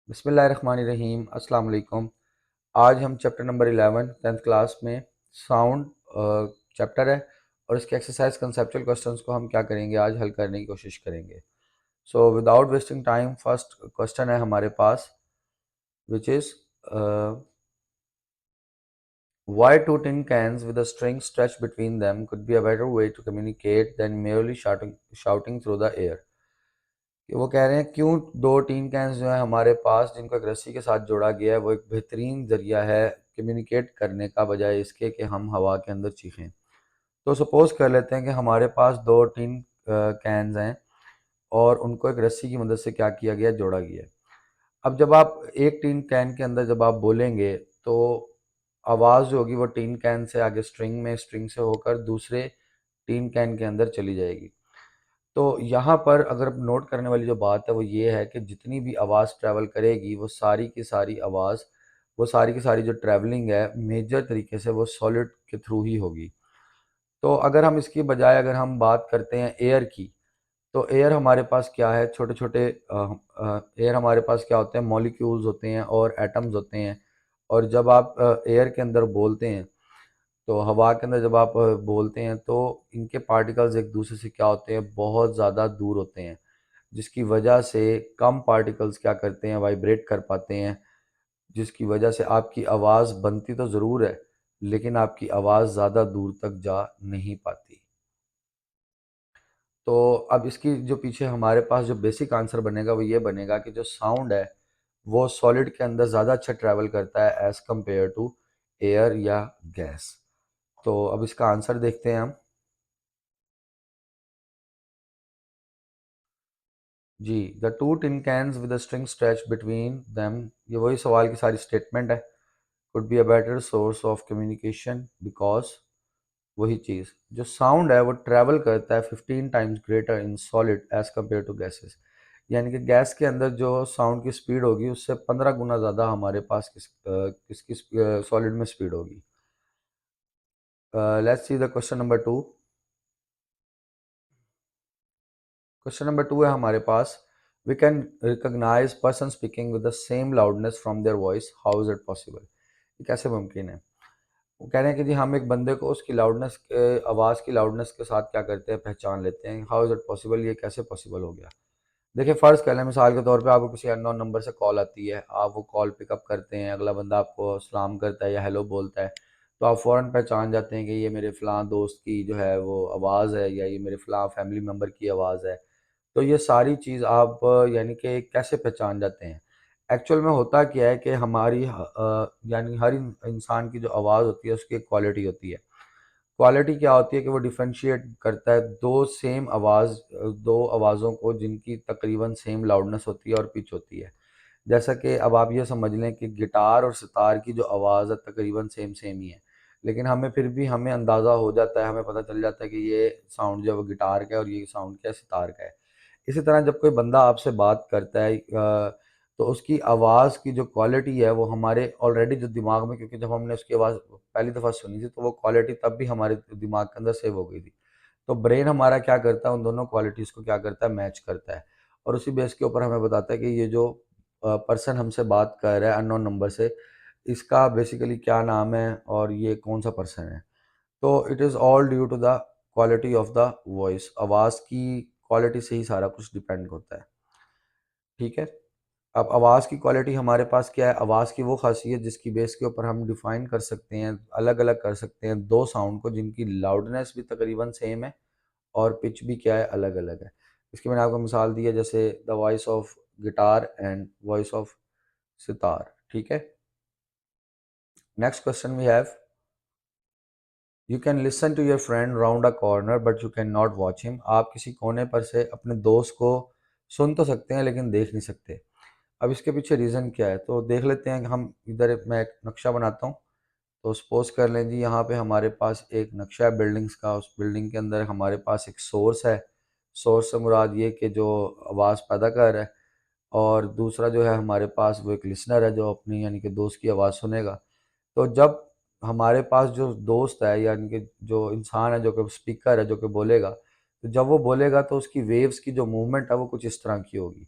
बिस्मिल्लाहिर्रहमानिर्रहीम अस्सलाम वालेकुम। आज हम चैप्टर नंबर 11 10th क्लास में साउंड चैप्टर है और इसके एक्सरसाइज कंसेप्चुअल क्वेश्चंस को हम क्या करेंगे, आज हल करने की कोशिश करेंगे। So without wasting time first question है हमारे पास which is why two tin cans with a string stretched between them could be a better way to communicate than merely shouting through the air। कि वो कह रहे हैं क्यों दो टीन कैंस जो है हमारे पास जिनको एक रस्सी के साथ जोड़ा गया है वो एक बेहतरीन ज़रिया है कम्युनिकेट करने का, बजाय इसके कि हम हवा के अंदर चीखें। तो सपोज़ कर लेते हैं कि हमारे पास दो टीन कैंस हैं और उनको एक रस्सी की मदद से क्या किया गया, जोड़ा गया है। अब जब आप एक टीन कैन के अंदर जब आप बोलेंगे तो आवाज़ जो होगी वो टीन कैन से आगे स्ट्रिंग से होकर दूसरे टीन कैन के अंदर चली जाएगी। तो यहाँ पर अगर नोट करने वाली जो बात है वो ये है कि जितनी भी आवाज़ ट्रैवल करेगी वो सारी की सारी आवाज़, वो सारी की सारी जो ट्रैवलिंग है मेजर तरीके से वो सॉलिड के थ्रू ही होगी। तो अगर हम इसकी बजाय अगर हम बात करते हैं एयर की, तो एयर हमारे पास क्या है, छोटे छोटे एयर हमारे पास क्या होते हैं, मॉलिक्यूल्स होते हैं और एटम्स होते हैं। और जब आप एयर के अंदर बोलते हैं तो हवा के अंदर जब आप बोलते हैं तो इनके पार्टिकल्स एक दूसरे से क्या होते हैं, बहुत ज़्यादा दूर होते हैं, जिसकी वजह से कम पार्टिकल्स क्या करते हैं, वाइब्रेट कर पाते हैं, जिसकी वजह से आपकी आवाज़ बनती तो ज़रूर है लेकिन आपकी आवाज़ ज़्यादा दूर तक जा नहीं पाती। तो अब इसकी जो पीछे हमारे पास जो बेसिक आंसर बनेगा वो ये बनेगा कि जो साउंड है वो सॉलिड के अंदर ज़्यादा अच्छा ट्रैवल करता है एज़ कम्पेयर टू एयर या गैस। तो अब इसका आंसर देखते हैं हम। जी, the two tin cans with a string stretch between them, ये वही सवाल की सारी स्टेटमेंट है। Could be a better source of communication because, वही चीज़ जो साउंड है वो ट्रैवल करता है 15 times greater in solid as compare to gases. यानी कि गैस के अंदर जो साउंड की स्पीड होगी उससे 15 गुना ज़्यादा हमारे पास किसकी सॉलिड में स्पीड होगी। Let's see the question number 2। Question number 2 है हमारे पास, we can recognise person speaking with the same loudness from their voice, how is it possible. ये कैसे मुमकिन है। वो कह रहे हैं कि जी हम एक बंदे को उसकी लाउडनेस के, आवाज़ की लाउडनेस के साथ क्या करते हैं, पहचान लेते हैं। हाउ इज़ इट पॉसिबल, ये कैसे पॉसिबल हो गया। देखिए फ़र्ज़ कर लें मिसाल के तौर पे आपको किसी अननोन नंबर से कॉल आती है, आप वो कॉल पिकअप करते हैं, अगला बंदा आपको सलाम करता है या हेलो बोलता है, तो आप फ़ौरन पहचान जाते हैं कि ये मेरे फ़लाँ दोस्त की जो है वो आवाज़ है या ये मेरे फ़लाँ फैमिली मेम्बर की आवाज़ है। तो ये सारी चीज़ आप यानी कि कैसे पहचान जाते हैं। एक्चुअल में होता क्या है कि हमारी यानी हर इंसान की जो आवाज़ होती है उसकी एक क्वालिटी होती है। क्वालिटी क्या होती है कि वो डिफरेंशिएट करता है दो सेम आवाज़, दो आवाज़ों को जिनकी तकरीबन सेम लाउडनेस होती है और पिच होती है। जैसा कि अब आप ये समझ लें कि गिटार और सितार की जो आवाज़ है तकरीबन सेम सेम ही है, लेकिन हमें फिर भी हमें अंदाज़ा हो जाता है, हमें पता चल जाता है कि ये साउंड जो है वो गिटार का है और ये साउंड क्या है, सितार का है। इसी तरह जब कोई बंदा आपसे बात करता है तो उसकी आवाज़ की जो क्वालिटी है वो हमारे ऑलरेडी जो दिमाग में, क्योंकि जब हमने उसकी आवाज़ पहली दफ़ा सुनी थी तो वो क्वालिटी तब भी हमारे दिमाग के अंदर सेव हो गई थी। तो ब्रेन हमारा क्या करता है, उन दोनों क्वालिटीज़ को क्या करता है, मैच करता है और उसी बेस के ऊपर हमें बताता है कि ये जो पर्सन हमसे बात कर रहा है अननोन नंबर से, इसका बेसिकली क्या नाम है और ये कौन सा पर्सन है। तो it is all due to the quality of the voice. आवाज़ की क्वालिटी से ही सारा कुछ डिपेंड होता है। ठीक है। अब आवाज़ की क्वालिटी हमारे पास क्या है, आवाज़ की वो खासियत जिसकी बेस के ऊपर हम डिफ़ाइन कर सकते हैं, अलग अलग कर सकते हैं दो साउंड को जिनकी लाउडनेस भी तकरीबन सेम है और पिच भी क्या है, अलग अलग है। इसकी मैंने आपको मिसाल दी है, जैसे the voice of guitar and voice of sitar. ठीक है। Next question we have, you can listen to your friend round a corner but you can not watch him. आप किसी कोने पर से अपने दोस्त को सुन तो सकते हैं लेकिन देख नहीं सकते। अब इसके पीछे रीज़न क्या है, तो देख लेते हैं कि हम इधर मैं एक नक्शा बनाता हूँ। तो सपोज़ कर लें जी यहाँ पे हमारे पास एक नक्शा है बिल्डिंग्स का, उस बिल्डिंग के अंदर हमारे पास एक सोर्स है। सोर्स से मुराद ये कि जो आवाज़ पैदा कर रहा है, और दूसरा जो है हमारे पास वो एक लिसनर है जो अपनी यानी कि दोस्त की आवाज़ सुनेगा। तो जब हमारे पास जो दोस्त है यानी कि जो इंसान है जो कि स्पीकर है जो कि बोलेगा, तो जब वो बोलेगा तो उसकी वेव्स की जो मूवमेंट है वो कुछ इस तरह की होगी।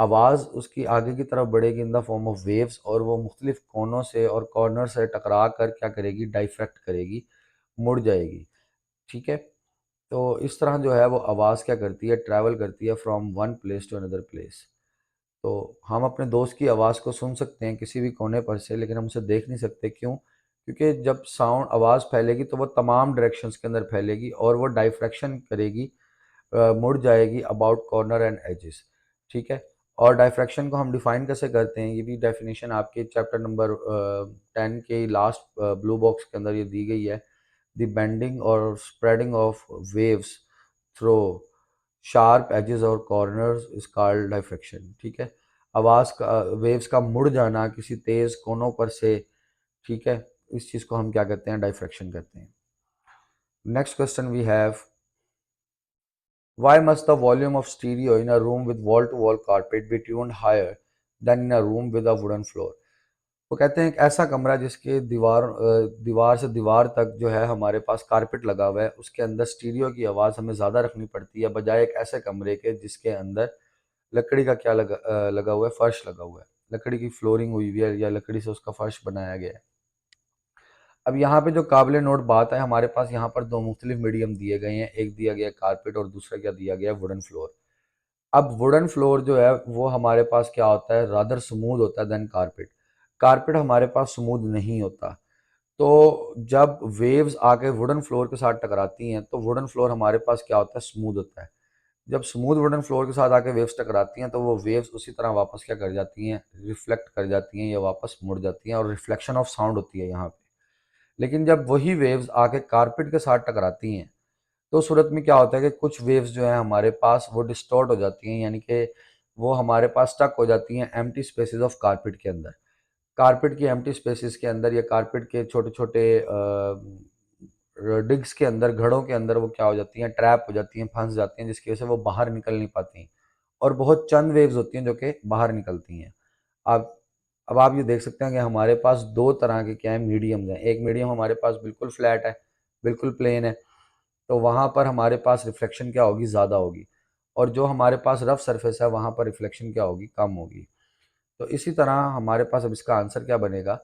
आवाज़ उसकी आगे की तरफ बढ़ेगी in the form of waves, और वो मुख्तलिफ कोनों से और कॉर्नर से टकरा कर क्या करेगी, डाइफ्रैक्ट करेगी, मुड़ जाएगी। ठीक है, तो इस तरह जो है वो आवाज़ क्या करती है, ट्रैवल करती है from one place to another place. तो हम अपने दोस्त की आवाज़ को सुन सकते हैं किसी भी कोने पर से, लेकिन हम उसे देख नहीं सकते। क्यों? क्योंकि जब साउंड आवाज़ फैलेगी तो वो तमाम डायरेक्शंस के अंदर फैलेगी और वो डाइफ्रैक्शन करेगी, मुड़ जाएगी अबाउट कॉर्नर एंड एजेस। ठीक है, और डाइफ्रैक्शन को हम डिफाइन कैसे करते हैं, ये भी डेफिनेशन आपके चैप्टर नंबर 10 के लास्ट ब्लू बॉक्स के अंदर ये दी गई है। द बेंडिंग और spreading of waves through sharp edges और कॉर्नर्स इज कॉल्ड डाइफ्रैक्शन। ठीक है, आवाज़ का वेव्स का मुड़ जाना किसी तेज़ कोनों पर से, ठीक है, इस चीज़ को हम क्या कहते हैं, डाइफ्रैक्शन कहते हैं। Next question we have, why must the volume of stereo in a room with wall-to-wall carpet be tuned higher than in a room with a wooden floor? वो कहते हैं एक ऐसा कमरा जिसके दीवार से दीवार तक जो है हमारे पास कारपेट लगा हुआ है, उसके अंदर स्टीरियो की आवाज़ हमें ज़्यादा रखनी पड़ती है बजाय एक ऐसे कमरे के जिसके अंदर लकड़ी का क्या लगा हुआ है, फर्श लगा हुआ है, लकड़ी की फ्लोरिंग हुई हुई है या लकड़ी से उसका फर्श बनाया गया है। अब यहाँ पे जो काबिल नोट बात है, हमारे पास यहाँ पर दो मुख्तलिफ मीडियम दिए गए हैं, एक दिया गया कारपेट और दूसरा क्या दिया गया है, वुडन फ्लोर। अब वुडन फ्लोर जो है वो हमारे पास क्या होता है, रादर स्मूथ होता है देन कारपेट। कारपेट हमारे पास स्मूथ नहीं होता। तो जब वेव्स आके वुडन फ्लोर के साथ टकराती हैं तो वुडन फ्लोर हमारे पास क्या होता है, स्मूथ होता है। जब स्मूथ वुडन फ्लोर के साथ आके वेव्स टकराती हैं तो वो वेव्स उसी तरह वापस क्या कर जाती हैं, रिफ्लेक्ट कर जाती हैं या वापस मुड़ जाती हैं, और रिफ्लेक्शन ऑफ साउंड होती है यहाँ पे। लेकिन जब वही वेव्स आके कारपेट के साथ टकराती हैं तो उस सूरत में क्या होता है कि कुछ वेव्स जो हैं हमारे पास वो डिस्टॉर्ट हो जाती हैं, यानी कि वो हमारे पास स्टक हो जाती हैं एम्प्टी स्पेसेस ऑफ कारपेट के अंदर। कारपेट की एम्प्टी स्पेसेस के अंदर या कारपेट के छोटे छोटे डिग्स के अंदर, घड़ों के अंदर वो क्या हो जाती हैं, ट्रैप हो जाती हैं, फंस जाती हैं, जिसकी वजह से वो बाहर निकल नहीं पाती। और बहुत चंद वेव्स होती हैं जो कि बाहर निकलती हैं। आप अब आप ये देख सकते हैं कि हमारे पास दो तरह के क्या है, मीडियम्स हैं। एक मीडियम हमारे पास बिल्कुल फ्लैट है, बिल्कुल प्लेन है, तो वहाँ पर हमारे पास रिफ्लेक्शन क्या होगी, ज़्यादा होगी। और जो हमारे पास रफ सरफेस है वहाँ पर रिफ्लेक्शन क्या होगी, कम होगी। तो इसी तरह हमारे पास अब इसका आंसर क्या बनेगा,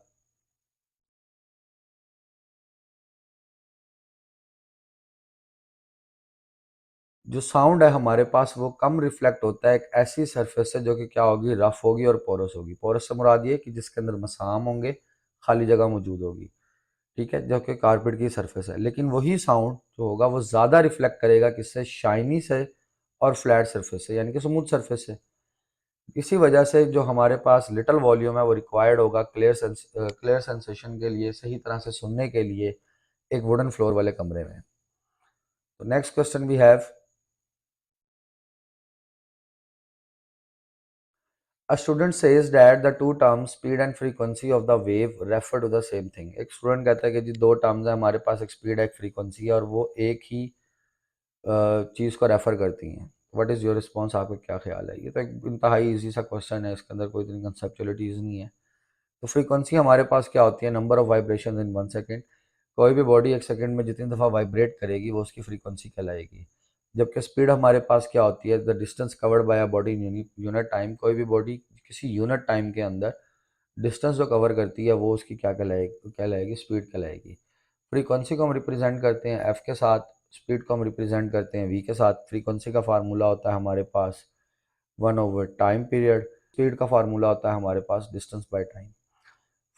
जो साउंड है हमारे पास वो कम रिफ्लेक्ट होता है एक ऐसी सरफेस से जो कि क्या होगी, रफ होगी और पोरस होगी। पोरस से मुराद ये कि जिसके अंदर मसाम होंगे, खाली जगह मौजूद होगी। ठीक है, जो कि कारपेट की सरफेस है। लेकिन वही साउंड जो होगा वो ज़्यादा रिफ्लेक्ट करेगा किससे, शाइनी से और फ्लैट सरफेस से, यानी कि स्मूथ सरफेस से। इसी वजह से जो हमारे पास लिटिल वॉल्यूम है वो रिक्वायर्ड होगा क्लियर सेंसेशन के लिए, सही तरह से सुनने के लिए एक वुडन फ्लोर वाले कमरे में। तो next question we have, a student says that the two terms speed and frequency of the wave refer to the same thing। एक स्टूडेंट कहता है कि जी दो टर्म्स है हमारे पास, एक स्पीड है एक फ्रीक्वेंसी है, और वो एक ही चीज़ को रेफर करती हैं। व्हाट इज़ योर रिस्पॉन्स, आपका क्या ख्याल है? ये तो एक इंतहाई इजी सा क्वेश्चन है, इसके अंदर कोई इतनी कंसेप्चुअलिटीज़ नहीं है। तो फ्रीक्वेंसी हमारे पास क्या होती है, number of vibration in 1 second. कोई भी बॉडी 1 सेकेंड में जितनी दफ़ा वाइब्रेट करेगी वो उसकी फ्रीक्वेंसी कहलाएगी। जबकि स्पीड हमारे पास क्या होती है, the distance covered by a body in unit time. कोई भी बॉडी किसी यूनिट टाइम के अंदर डिस्टेंस जो कवर करती है वो उसकी क्या कहलाएगी, स्पीड कहलाएगी। फ्रीक्वेंसी को हम रिप्रेजेंट करते हैं एफ के साथ, स्पीड को हम रिप्रेजेंट करते हैं वी के साथ। फ्रीक्वेंसी का फार्मूला होता है हमारे पास 1/टाइम पीरियड, स्पीड का फार्मूला होता है हमारे पास डिस्टेंस बाय टाइम।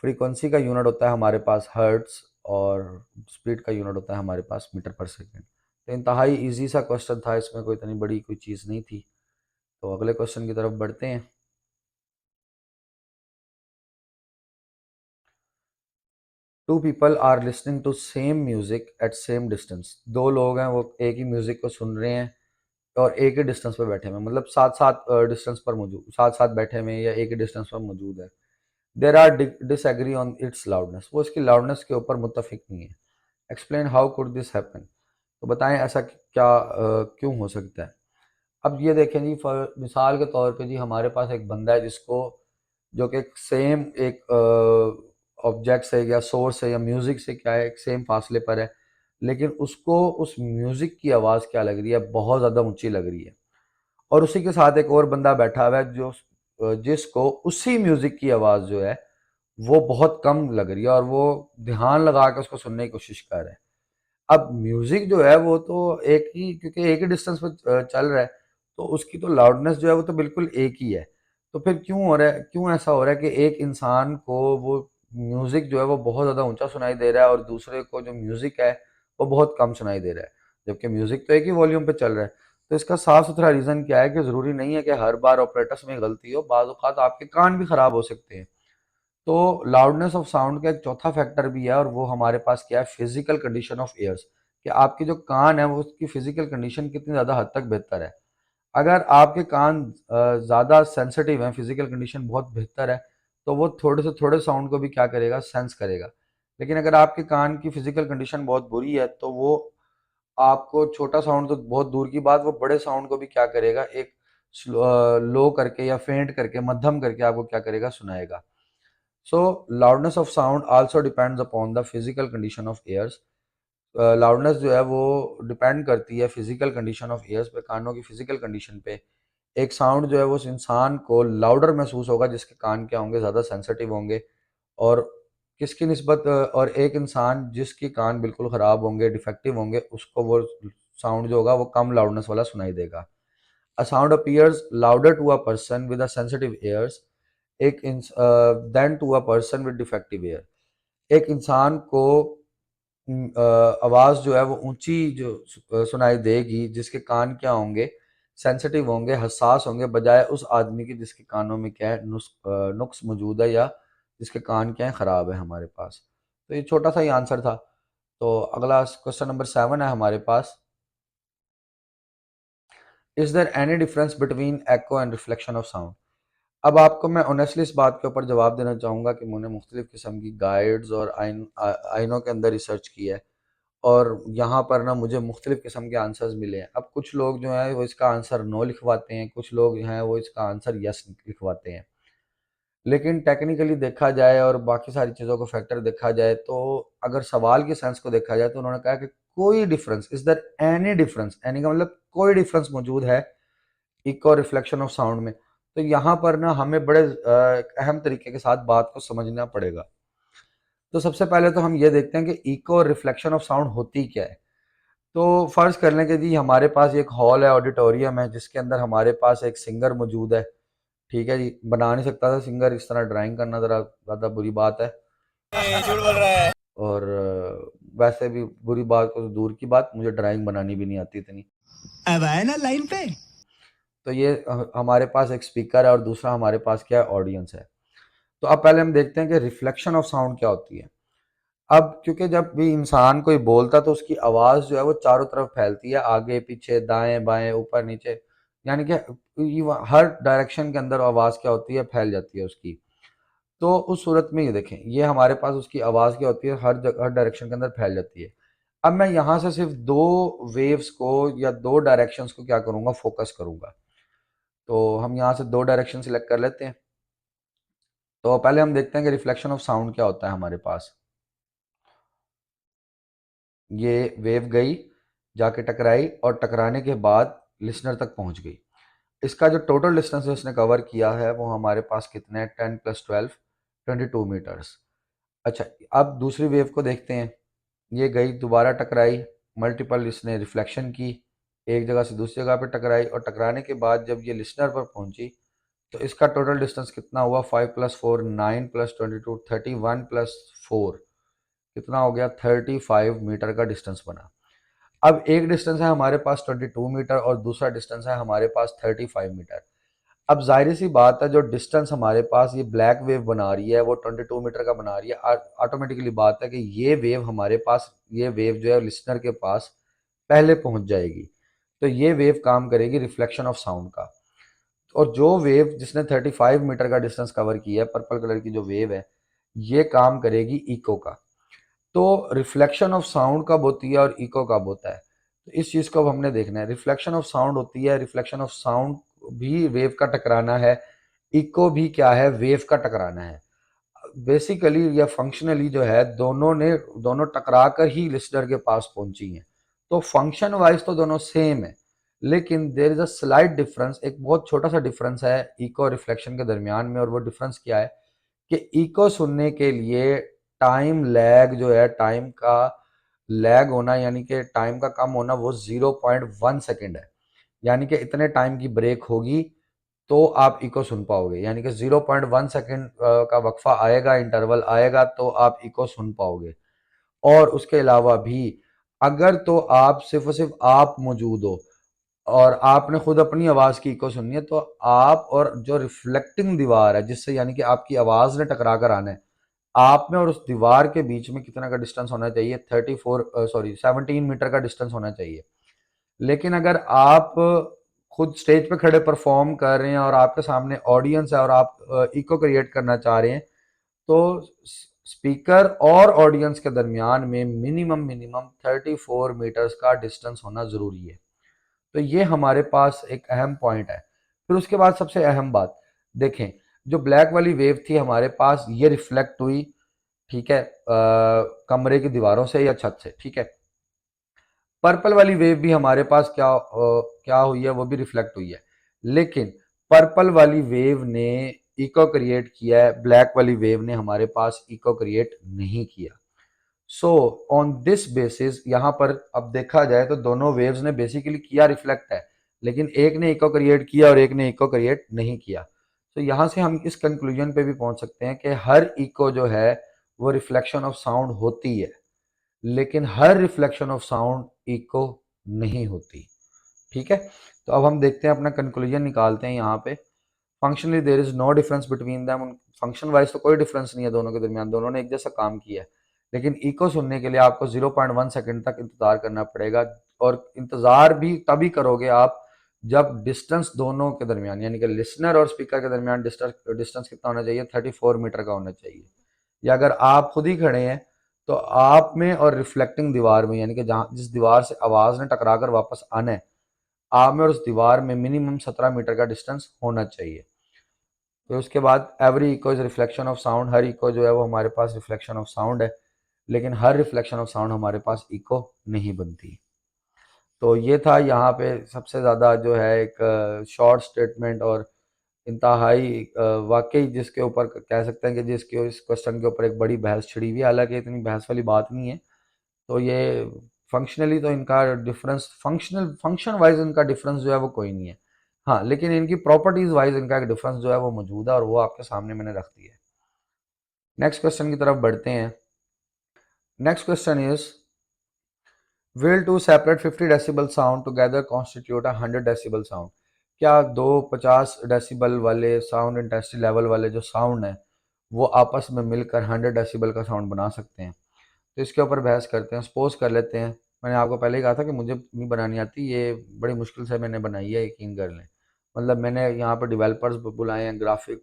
फ्रीक्वेंसी का यूनिट होता है हमारे पास हर्ट्स, और स्पीड का यूनिट होता है हमारे पास मीटर पर सेकेंड। तो इंतहाई इजी सा क्वेश्चन था, इसमें कोई इतनी बड़ी कोई चीज़ नहीं थी। तो अगले क्वेश्चन की तरफ बढ़ते हैं। Two people are listening to same music at same distance. दो लोग हैं वो एक ही म्यूजिक को सुन रहे हैं और एक ही डिस्टेंस पर बैठे हुए हैं, मतलब साथ साथ डिस्टेंस पर मौजूद, साथ साथ बैठे हुए हैं या एक ही डिस्टेंस पर मौजूद है। There are disagree on its loudness. वो इसकी लाउडनेस के ऊपर मुत्तफिक नहीं है। Explain how could this happen. तो बताएं ऐसा क्या क्यों हो सकता है। अब ये देखें जी, फॉर मिसाल के तौर पे जी हमारे पास एक बंदा है जिसको, जो कि सेम एक ऑब्जेक्ट से या सोर्स से या म्यूज़िक से क्या है, एक सेम फासले पर है, लेकिन उसको उस म्यूज़िक की आवाज़ क्या लग रही है, बहुत ज़्यादा ऊंची लग रही है। और उसी के साथ एक और बंदा बैठा हुआ है जो जिसको उसी म्यूजिक की आवाज जो है वो बहुत कम लग रही है और वो ध्यान लगा के उसको सुनने की कोशिश कर रहा है। अब म्यूजिक जो है वो तो एक ही, क्योंकि एक ही डिस्टेंस पे चल रहा है, तो उसकी तो लाउडनेस जो है वो तो बिल्कुल एक ही है। तो फिर क्यों हो रहा है, क्यों ऐसा हो रहा है कि एक इंसान को वो म्यूजिक जो है वो बहुत ज़्यादा ऊंचा सुनाई दे रहा है और दूसरे को जो म्यूजिक है वो बहुत कम सुनाई दे रहा है, जबकि म्यूजिक तो एक ही वॉल्यूम पे चल रहा है। तो इसका साफ सुथरा रीज़न क्या है कि ज़रूरी नहीं है कि हर बार ऑपरेटर्स में गलती हो, बाज़ औक़ात आपके कान भी ख़राब हो सकते हैं। तो लाउडनेस ऑफ साउंड का एक चौथा फैक्टर भी है और वो हमारे पास क्या है, फिजिकल कंडीशन ऑफ एयर्स, कि आपकी जो कान है वो उसकी फिजिकल कंडीशन कितनी ज़्यादा हद तक बेहतर है। अगर आपके कान ज़्यादा सेंसिटिव हैं, फिजिकल कंडीशन बहुत बेहतर है, तो वो थोड़े से थोड़े साउंड को भी क्या करेगा, सेंस करेगा। लेकिन अगर आपके कान की फिजिकल कंडीशन बहुत बुरी है तो वो आपको छोटा साउंड तो बहुत दूर की बात, वो बड़े साउंड को भी क्या करेगा, एक लो करके या फेंट करके, मध्यम करके आपको क्या करेगा, सुनाएगा। So loudness of sound also depends upon the physical condition of ears. Loudness जो है वो डिपेंड करती है फिजिकल कंडीशन ऑफ ईयर्स पे, कानों की फिजिकल कंडीशन पे। एक साउंड जो है वो उस इंसान को लाउडर महसूस होगा जिसके कान क्या होंगे, ज़्यादा सेंसिटिव होंगे, और किसकी निस्बत, और एक इंसान जिसके कान बिल्कुल ख़राब होंगे, डिफेक्टिव होंगे, उसको वो साउंड जो होगा वो कम लाउडनेस वाला सुनाई देगा। A sound appears louder to a person with a sensitive ears एक than to a person with defective ear। एक इंसान को आवाज़ जो है वो ऊंची जो सुनाई देगी जिसके कान क्या होंगे, सेंसिटिव होंगे, हसास होंगे, बजाय उस आदमी के जिसके कानों में क्या है, नुक्स मौजूद है, या जिसके कान क्या है, ख़राब है हमारे पास। तो ये छोटा सा ही आंसर था। तो अगला क्वेश्चन नंबर 7 है हमारे पास, is there any difference between echo and reflection of sound. अब आपको मैं ऑनेस्टली इस बात के ऊपर जवाब देना चाहूँगा कि मैंने मुख्तलिफ़ किस्म की गाइड्स और आइनों के अंदर रिसर्च की है, और यहाँ पर ना मुझे मुख्तलिफ़ किस्म के आंसर्स मिले हैं। अब कुछ लोग जो हैं वो इसका आंसर नो लिखवाते हैं, कुछ लोग हैं वो इसका आंसर यस लिखवाते हैं। लेकिन टेक्निकली देखा जाए और बाकी सारी चीज़ों को फैक्टर देखा जाए, तो अगर सवाल के सेंस को देखा जाए तो उन्होंने कहा कि कोई difference, is there any difference, any का मतलब कोई डिफरेंस मौजूद है इको रिफ्लेक्शन ऑफ साउंड में। तो यहाँ पर ना हमें बड़े अहम तरीके के साथ बात को समझना पड़ेगा। तो सबसे पहले तो हम ये देखते हैं कि इको और रिफ्लेक्शन ऑफ साउंड होती क्या है। तो फर्ज कर लें कि जी हमारे पास एक हॉल है, ऑडिटोरियम है, जिसके अंदर हमारे पास एक सिंगर मौजूद है। ठीक है जी, बना नहीं सकता था सिंगर, इस तरह ड्राइंग करना ज़रा ज़्यादा बुरी बात है। झूठ बोल रहा है। और वैसे भी बुरी बात को तो दूर की बात, मुझे ड्राइंग बनानी भी नहीं आती इतनी। अब आए ना लाइन पे। तो ये हमारे पास एक स्पीकर है और दूसरा हमारे पास क्या है, ऑडियंस है। तो अब पहले हम देखते हैं कि रिफ्लेक्शन ऑफ साउंड क्या होती है। अब क्योंकि जब भी इंसान कोई बोलता तो उसकी आवाज़ जो है वो चारों तरफ फैलती है, आगे पीछे दाएं बाएं ऊपर नीचे, यानी कि हर डायरेक्शन के अंदर आवाज़ क्या होती है, फैल जाती है उसकी। तो उस सूरत में ये देखें, ये हमारे पास उसकी आवाज़ क्या होती है, हर जगह हर डायरेक्शन के अंदर फैल जाती है। अब मैं यहाँ से सिर्फ दो वेव्स को या दो डायरेक्शंस को क्या करूँगा, फोकस करूँगा। तो हम यहाँ से दो डायरेक्शन सिलेक्ट कर लेते हैं। तो पहले हम देखते हैं कि रिफ्लेक्शन ऑफ साउंड क्या होता है हमारे पास। ये वेव गई, जाके टकराई, और टकराने के बाद लिसनर तक पहुंच गई। इसका जो टोटल डिस्टेंस उसने कवर किया है वो हमारे पास कितने हैं, 10 + 12 22 मीटर्स। अच्छा, अब दूसरी वेव को देखते हैं। ये गई, दोबारा टकराई, मल्टीपल इसने रिफ्लेक्शन की, एक जगह से दूसरी जगह पे टकराई, और टकराने के बाद जब ये लिसनर पर पहुंची तो इसका टोटल डिस्टेंस कितना हुआ, 5 + 4 9 + 22 31 + 4 कितना हो गया, 35 मीटर का डिस्टेंस बना। अब एक डिस्टेंस है हमारे पास 22 मीटर और दूसरा डिस्टेंस है हमारे पास 35 मीटर। अब जाहिर सी बात है, जो डिस्टेंस हमारे पास ये ब्लैक वेव बना रही है वो 22 मीटर का बना रही है। ऑटोमेटिकली बात है कि ये वेव हमारे पास, ये वेव जो है लिसनर के पास पहले पहुंच जाएगी। तो ये वेव काम करेगी रिफ्लेक्शन ऑफ साउंड का। और जो वेव जिसने 35 मीटर का डिस्टेंस कवर किया है, पर्पल कलर की जो वेव है, ये काम करेगी इको का। तो रिफ्लेक्शन ऑफ साउंड कब होती है और इको कब होता है, तो इस चीज़ को अब हमने देखना है। रिफ्लेक्शन ऑफ साउंड होती है, रिफ्लेक्शन ऑफ साउंड भी वेव का टकराना है, इको भी क्या है, वेव का टकराना है। बेसिकली या फंक्शनली जो है, दोनों टकरा कर ही लिसनर के पास पहुंची हैं। तो फंक्शन वाइज तो दोनों सेम है, लेकिन there is a slight difference, एक बहुत छोटा सा डिफरेंस है इको और रिफ्लेक्शन के दरमियान में। और वो डिफरेंस क्या है कि इको सुनने के लिए टाइम लैग जो है, टाइम का लैग होना यानी कि टाइम का कम होना, वो 0.1 सेकेंड है। यानी कि इतने टाइम की ब्रेक होगी तो आप इको सुन पाओगे, यानी कि 0.1 सेकेंड का वक्फा आएगा, इंटरवल आएगा तो आप इको सुन पाओगे। और उसके अलावा भी अगर तो आप सिर्फ और सिर्फ आप मौजूद हो और आपने खुद अपनी आवाज़ की इको सुननी है, तो आप और जो रिफ्लेक्टिंग दीवार है जिससे यानी कि आपकी आवाज़ ने टकरा कर आना है, आप में और उस दीवार के बीच में कितना का डिस्टेंस होना चाहिए, 17 मीटर का डिस्टेंस होना चाहिए। लेकिन अगर आप खुद स्टेज पे खड़े परफॉर्म कर रहे हैं और आपके सामने ऑडियंस है और आप इको क्रिएट करना चाह रहे हैं, तो स्पीकर और ऑडियंस के दरमियान में मिनिमम मिनिमम 34 मीटर्स का डिस्टेंस होना ज़रूरी है। तो ये हमारे पास एक अहम पॉइंट है। फिर उसके बाद सबसे अहम बात देखें, जो ब्लैक वाली वेव थी हमारे पास, ये रिफ्लेक्ट हुई, ठीक है, कमरे की दीवारों से या छत से, ठीक है। पर्पल वाली वेव भी हमारे पास क्या हुई है, वो भी रिफ्लेक्ट हुई है। लेकिन पर्पल वाली वेव ने इको क्रिएट किया है, ब्लैक वाली वेव ने हमारे पास इको क्रिएट नहीं किया। सो ऑन दिस बेसिस यहाँ पर अब देखा जाए तो दोनों वेव्स ने बेसिकली किया रिफ्लेक्ट है, लेकिन एक ने इको क्रिएट किया और एक ने इको क्रिएट नहीं किया। तो यहाँ से हम इस कंक्लूजन पे भी पहुंच सकते हैं कि हर इको जो है वो रिफ्लेक्शन ऑफ साउंड होती है, लेकिन हर रिफ्लेक्शन ऑफ साउंड इको नहीं होती। ठीक है, तो अब हम देखते हैं, अपना कंक्लूजन निकालते हैं यहाँ पे। Functionally there is no difference between them, function wise तो कोई डिफरेंस नहीं है दोनों के दरमियान, दोनों ने एक जैसा काम किया है। लेकिन इको सुनने के लिए आपको 0.1 सेकेंड तक इंतजार करना पड़ेगा, और इंतजार भी तभी करोगे आप जब डिस्टेंस दोनों के दरमियान यानी कि लिसनर और स्पीकर के दरमियान डिस्टेंस कितना होना चाहिए, 34 मीटर का होना चाहिए। या अगर आप खुद ही खड़े हैं तो आप में और रिफ्लेक्टिंग दीवार में, यानी कि जहाँ जिस दीवार से आवाज़ ने टकरा कर वापस आना है, आप में और उस दीवार में मिनिमम 17 मीटर का डिस्टेंस होना चाहिए। फिर उसके बाद every eco is reflection of sound, her eco जो है वो हमारे पास रिफ्लेक्शन ऑफ साउंड है, लेकिन हर रिफ्लेक्शन ऑफ साउंड हमारे पास इको नहीं बनती। तो ये था यहाँ पे सबसे ज़्यादा जो है एक शॉर्ट स्टेटमेंट और इंतहाई वाकई जिसके ऊपर कह सकते हैं कि जिसके इस क्वेश्चन के ऊपर एक बड़ी बहस छिड़ी हुई है, हालांकि इतनी बहस वाली बात नहीं है। तो ये फंक्शनली तो इनका डिफरेंस, फंक्शन वाइज इनका डिफरेंस जो है वो कोई नहीं है। हाँ, लेकिन इनकी प्रॉपर्टीज वाइज इनका एक डिफरेंस जो है वो मौजूद है, और वो आपके सामने मैंने रख दिया है। नेक्स्ट क्वेश्चन की तरफ बढ़ते हैं। Next question is, will two separate 50 decibel sound together constitute a 100 decibel sound? क्या दो 50 डेसिबल वाले साउंड इंटेंसिटी लेवल वाले जो साउंड है वो आपस में मिलकर 100 डेसिबल का साउंड बना सकते हैं? तो इसके ऊपर बहस करते हैं। सपोज कर लेते हैं, मैंने आपको पहले ही कहा था कि मुझे नहीं बनानी आती, ये बड़ी मुश्किल से मैंने बनाई है, यकीन कर लें। मतलब मैंने यहाँ पर डिवेलपर्स बुलाए हैं, ग्राफिक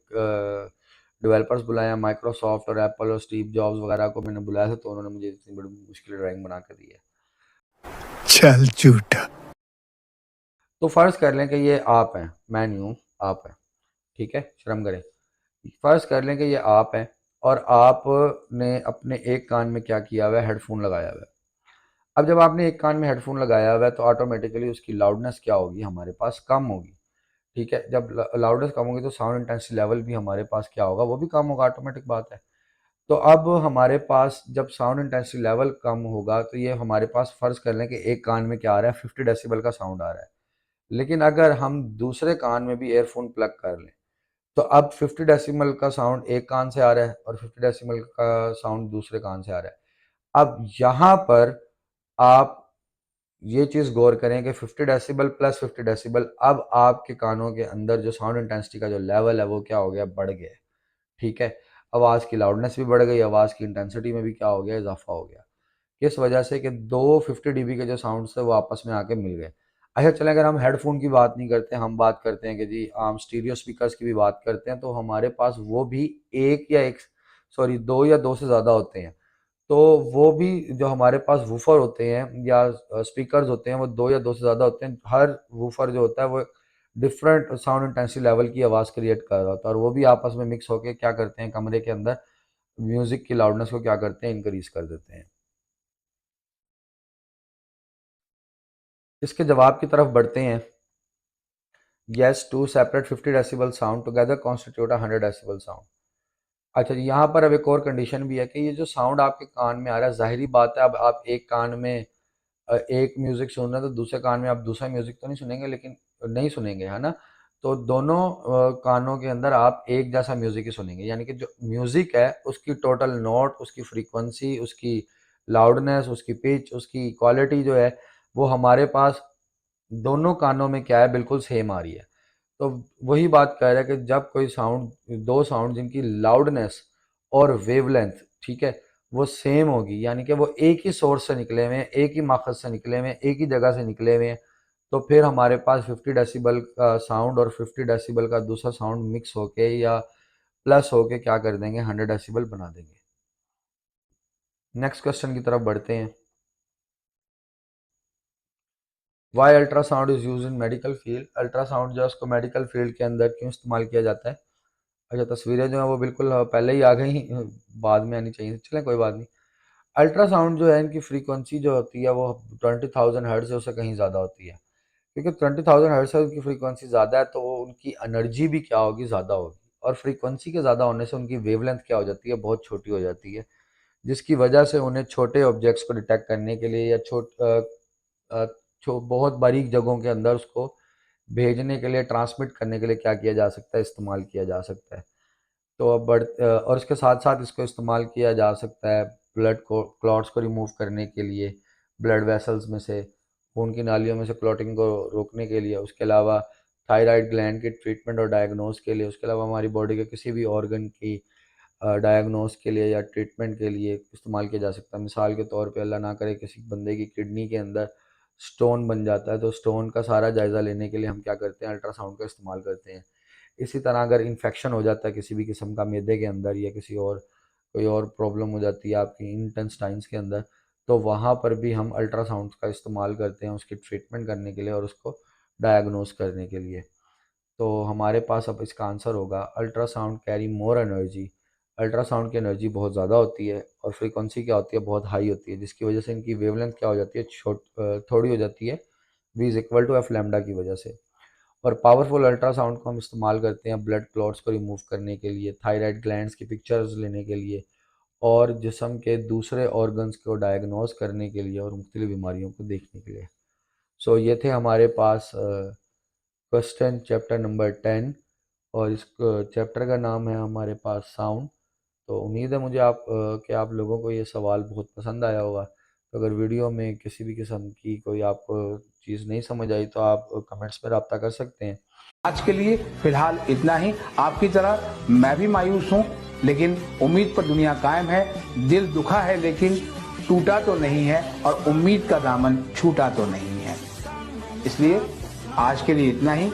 डेवलपर्स बुलाए हैं, माइक्रोसॉफ्ट और एप्पल और स्टीव जॉब्स वगैरह को मैंने बुलाया था, तो उन्होंने मुझे इतनी बड़ी मुश्किल ड्राइंग बना कर दी है। चल झूठा। तो फर्ज कर लें कि ये आप हैं, मैं नहीं हूँ, आप हैं, ठीक है, शर्म करें। फर्ज कर लें कि ये आप हैं और आपने अपने एक कान में क्या किया हुआ है, हेडफोन लगाया हुआ है। अब जब आपने एक कान में हेडफोन लगाया हुआ है तो ऑटोमेटिकली उसकी लाउडनेस क्या होगी, हमारे पास कम होगी। ठीक है, जब लाउडनेस कम होगी तो साउंड इंटेंसिटी लेवल भी हमारे पास क्या होगा, वो भी कम होगा, ऑटोमेटिक बात है। तो अब हमारे पास जब साउंड इंटेंसिटी लेवल कम होगा तो ये हमारे पास, फर्ज कर लें कि एक कान में क्या आ रहा है, 50 डेसिबल का साउंड आ रहा है। लेकिन अगर हम दूसरे कान में भी एयरफोन प्लग कर लें तो अब 50 डेसिमल का साउंड एक कान से आ रहा है और 50 डेसिमल का साउंड दूसरे कान से आ रहा है। अब यहाँ पर आप ये चीज़ गौर करें कि 50 डेसिबल प्लस 50 डेसिबल, अब आपके कानों के अंदर जो साउंड इंटेंसिटी का जो लेवल है वो क्या हो गया, बढ़ गया। ठीक है, आवाज़ की लाउडनेस भी बढ़ गई, आवाज़ की इंटेंसिटी में भी क्या हो गया, इजाफा हो गया। किस वजह से कि दो 50 डीबी के जो साउंड्स थे वो आपस में आके मिल गए। अच्छा चलें, अगर हम हेडफोन की बात नहीं करते, हम बात करते हैं कि जी आम स्टीरियो स्पीकर्स की भी बात करते हैं, तो हमारे पास वो भी दो या दो से ज़्यादा होते हैं। तो वो भी जो हमारे पास वूफर होते हैं या स्पीकर्स होते हैं वो दो या दो से ज़्यादा होते हैं। हर वूफर जो होता है वो डिफरेंट साउंड इंटेंसिटी लेवल की आवाज़ क्रिएट कर रहा होता है, और वो भी आपस में मिक्स होकर क्या करते हैं, कमरे के अंदर म्यूज़िक की लाउडनेस को क्या करते हैं, इंक्रीज कर देते हैं। इसके जवाब की तरफ बढ़ते हैं। Yes, two separate 50 decibel sound together constitute 100 decibel sound. अच्छा जी, यहाँ पर अब एक और कंडीशन भी है कि ये जो साउंड आपके कान में आ रहा है, जाहिरी बात है अब आप एक कान में एक म्यूजिक सुन रहे हैं तो दूसरे कान में आप दूसरा म्यूजिक तो नहीं सुनेंगे, लेकिन नहीं सुनेंगे, है ना। तो दोनों कानों के अंदर आप एक जैसा म्यूजिक ही सुनेंगे, यानी कि जो म्यूजिक है उसकी टोटल नोट, उसकी फ्रीक्वेंसी, उसकी लाउडनेस, उसकी पिच, उसकी क्वालिटी जो है वो हमारे पास दोनों कानों में क्या है, बिल्कुल सेम आ रही है। तो वही बात कह रहा है कि जब कोई साउंड, दो साउंड जिनकी लाउडनेस और वेवलेंथ, ठीक है, वो सेम होगी, यानी कि वो एक ही सोर्स से निकले हुए हैं, एक ही माखज से निकले हुए हैं, एक ही जगह से निकले हुए हैं, तो फिर हमारे पास 50 डेसिबल का साउंड और 50 डेसिबल का दूसरा साउंड मिक्स होके या प्लस होके क्या कर देंगे, 100 डेसिबल बना देंगे। नेक्स्ट क्वेश्चन की तरफ बढ़ते हैं। Why ultrasound is use in medical field. Ultrasound जो है उसको मेडिकल फील्ड के अंदर क्यों इस्तेमाल किया जाता है। अच्छा, तस्वीरें जो है वो बिल्कुल पहले ही आ गई, बाद में आनी चाहिए, चलें कोई बात नहीं। अल्ट्रासाउंड जो है इनकी फ्रीक्वेंसी जो होती है वो 20,000 हर्ट्ज से उससे कहीं ज़्यादा होती है, क्योंकि 20,000 हर्ट्ज से उनकी फ्रीक्वेंसी ज़्यादा है तो उनकी एनर्जी भी क्या होगी, ज़्यादा होगी, और फ्रीक्वेंसी के ज़्यादा होने से उनकी वेवलेंथ क्या हो जाती है, बहुत छोटी हो जाती है, जिसकी वजह से उन्हें छोटे ऑब्जेक्ट्स को डिटेक्ट करने के लिए या अ, बहुत बारीक जगहों के अंदर उसको भेजने के लिए, ट्रांसमिट करने के लिए क्या किया जा सकता है, इस्तेमाल किया जा सकता है। तो अब और इसके साथ साथ इसको इस्तेमाल किया जा सकता है ब्लड को, क्लॉट्स को रिमूव करने के लिए, ब्लड वेसल्स में से, खून की नालियों में से क्लॉटिंग को रोकने के लिए, उसके अलावा थायराइड ग्लैंड की ट्रीटमेंट और डायग्नोस के लिए, उसके अलावा हमारी बॉडी के किसी भी ऑर्गन की डायग्नोस के लिए या ट्रीटमेंट के लिए इस्तेमाल किया जा सकता है। मिसाल के तौर पे अल्लाह ना करे किसी बंदे की किडनी के अंदर स्टोन बन जाता है, तो स्टोन का सारा जायज़ा लेने के लिए हम क्या करते हैं, अल्ट्रासाउंड का इस्तेमाल करते हैं। इसी तरह अगर इन्फेक्शन हो जाता है किसी भी किस्म का मैदे के अंदर या किसी और कोई और प्रॉब्लम हो जाती है आपकी इंटेस्टाइन्स के अंदर, तो वहाँ पर भी हम अल्ट्रासाउंड का इस्तेमाल करते हैं उसकी ट्रीटमेंट करने के लिए और उसको डायग्नोस करने के लिए। तो हमारे पास अब इसका आंसर होगा ultrasound carry more energy. Ultrasound की एनर्जी बहुत ज़्यादा होती है और फ्रीक्वेंसी क्या होती है, बहुत हाई होती है, जिसकी वजह से इनकी वेवलेंथ क्या हो जाती है, थोड़ी हो जाती है, v is equal to F lambda की वजह से। और पावरफुल अल्ट्रासाउंड को हम इस्तेमाल करते हैं ब्लड क्लॉट्स को रिमूव करने के लिए, थायराइड ग्लैंड्स की पिक्चर्स लेने के लिए, और जिस्म के दूसरे ऑर्गन्स को डायग्नोस करने के लिए और मुख्तलिफ बीमारियों को देखने के लिए। सो ये थे हमारे पास क्वेश्चन चैप्टर नंबर 10, और इस चैप्टर का नाम है हमारे पास साउंड। तो उम्मीद है मुझे कि आप लोगों को ये सवाल बहुत पसंद आया होगा। तो अगर वीडियो में किसी भी किस्म की कोई आपको चीज़ नहीं समझ आई तो आप कमेंट्स में रब्ता कर सकते हैं। आज के लिए फिलहाल इतना ही। आपकी तरह मैं भी मायूस हूँ, लेकिन उम्मीद पर दुनिया कायम है। दिल दुखा है लेकिन टूटा तो नहीं है, और उम्मीद का दामन छूटा तो नहीं है। इसलिए आज के लिए इतना ही।